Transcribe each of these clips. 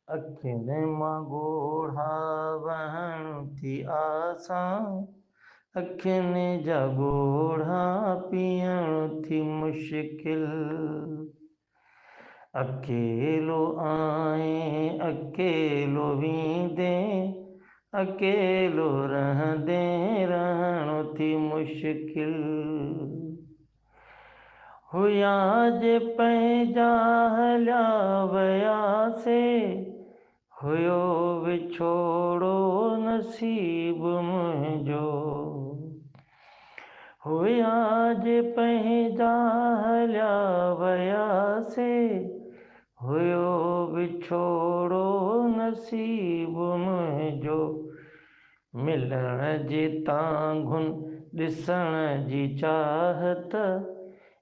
अखियुनि मां ॻोढ़ा वहण थी आसां, अखियुनि जा ॻोढ़ा पीअण थी मुश्किल। अकेलो आएं अकेलो वेंदे, अकेलो रहंदे रहण थी मुश्किल। हुया जे पंहिंजा हलिया वियासीं, हुयो विछोड़ो नसीब मुंहिंजो। हुया जे पंहिंजा हलिया वियासीं, हुयो विछोड़ो नसीब मुंहिंजो। मिलण जी तांघुन ॾिसण जी चाहत,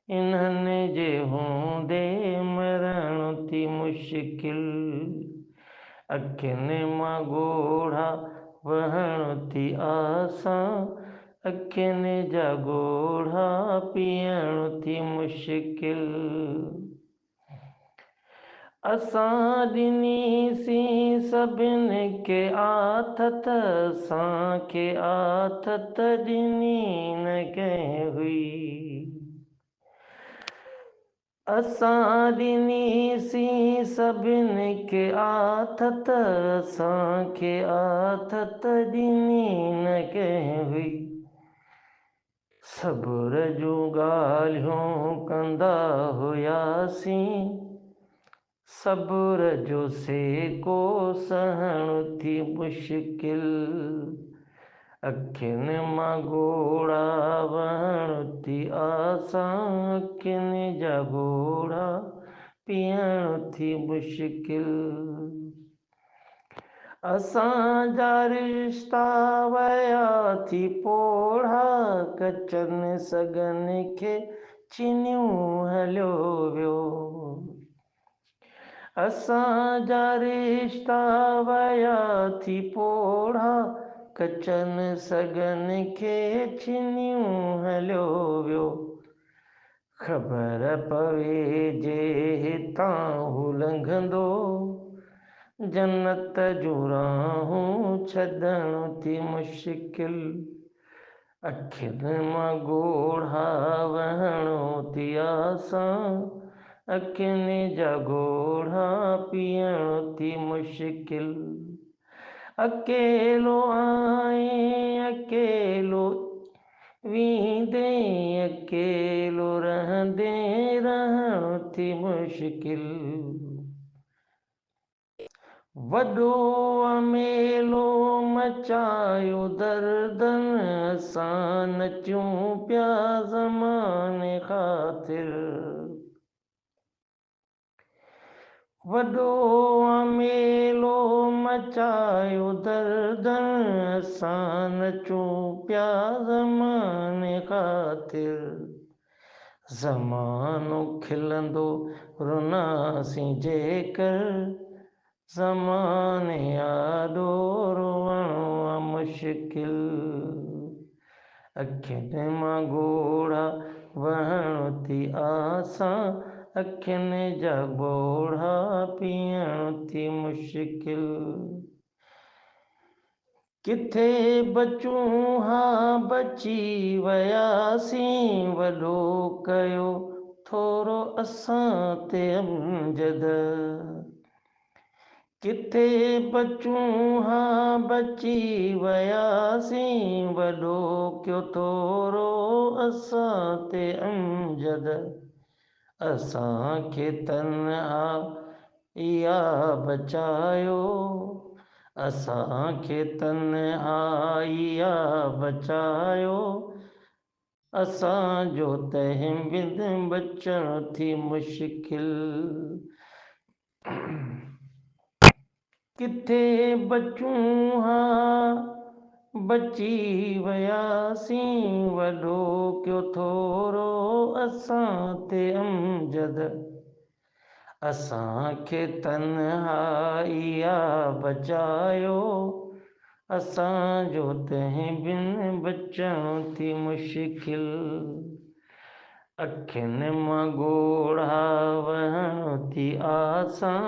इन्हनि जे हूंदे मरण थी मुश्किल। अखियुनि मां ॻोढ़ा वहण थी आसां, अखियुनि जा ॻोढ़ा पीअण थी मुश्किल। असां ॾिनीसीं सभिनि खे आथत, असांखे आथत ॾिनी न कंहिं हुई। असां ॾिनीसीं सभिनि खे आथत, असांखे आथत ॾिनी न कंहिं हुई। सब्र जूं ॻाल्हियूं कंदा हुयासीं, सब्र जो सेको सहण थी मुश्किल। अखियुनि मां ॻोढ़ा वहण थी आसां, अखियुनि जा ॻोढ़ा पीअण थी मुश्किल। असांजा रिश्ता वया थी पोढ़ा, कचनि सगनि खे चिनियूं हलियो वियो। असांजा रिश्ता वया थी पोढ़ा, कचनि सगनि खे चिनियूं हलियो वियो। ख़बर पवे जे हितां हू लंघंदो, जन्नत जूं राहूं छॾण थी मुश्किल। अखियुनि मां ॻोढ़ा वहण थी आसां, अखियुनि जा ॻोढ़ा पीअण थी मुश्किल। अकेलो आएं अकेलो वेंदे, अकेलो रहंदे रहण थी मुश्किल। वॾो अमेलो मचायो दर्दन, असां नचूं पिया ज़माने ख़ातिर। वॾो अमेलो मचायो दर्दन, असां नचूं पिया ज़माने ख़ातिर। ज़मानो खिलंदो रुनासीं जेकर, ज़माने आॾो रुअणो आ मुश्किल। अखियुनि मां ॻोढ़ा वहण थी आसां, अखियुनि जा ॻोढ़ा पीअण थी मुश्किल। किथे बचूं हा बची वियासीं, वॾो कयो थोरो असां ते अमजद। किथे बचूं हा बची वियासीं, वॾो कयो थोरो असां ते अमजद। असांखे तन्हा इहा बचायो, असांखे तन्हाईया बचायो, असांजो तंहिं बिंद बचण थी मुश्किल। किथे बचूं हा बची वियासीं, वॾो कयो थोरो असां ते अमजद। असांखे तन्हाईया बचायो, असांजो तंहिं बिन बचण थी मुश्किल। अखियुनि मां ॻोढ़ा वहण थी आसां,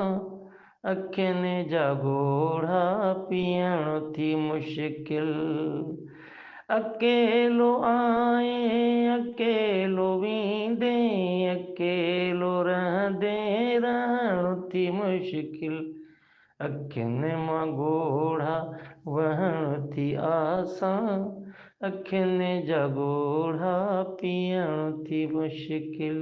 अखियुनि जा ॻोढ़ा पीअण थी मुश्किल। अकेलो आए अकेलो वेंदे, अकेलो रहंदे रहण थी मुश्किल। अखियुनि मां ॻोढ़ा वहण थी आसान, अखियुनि जा ॻोढ़ा पीअण थी मुश्किल।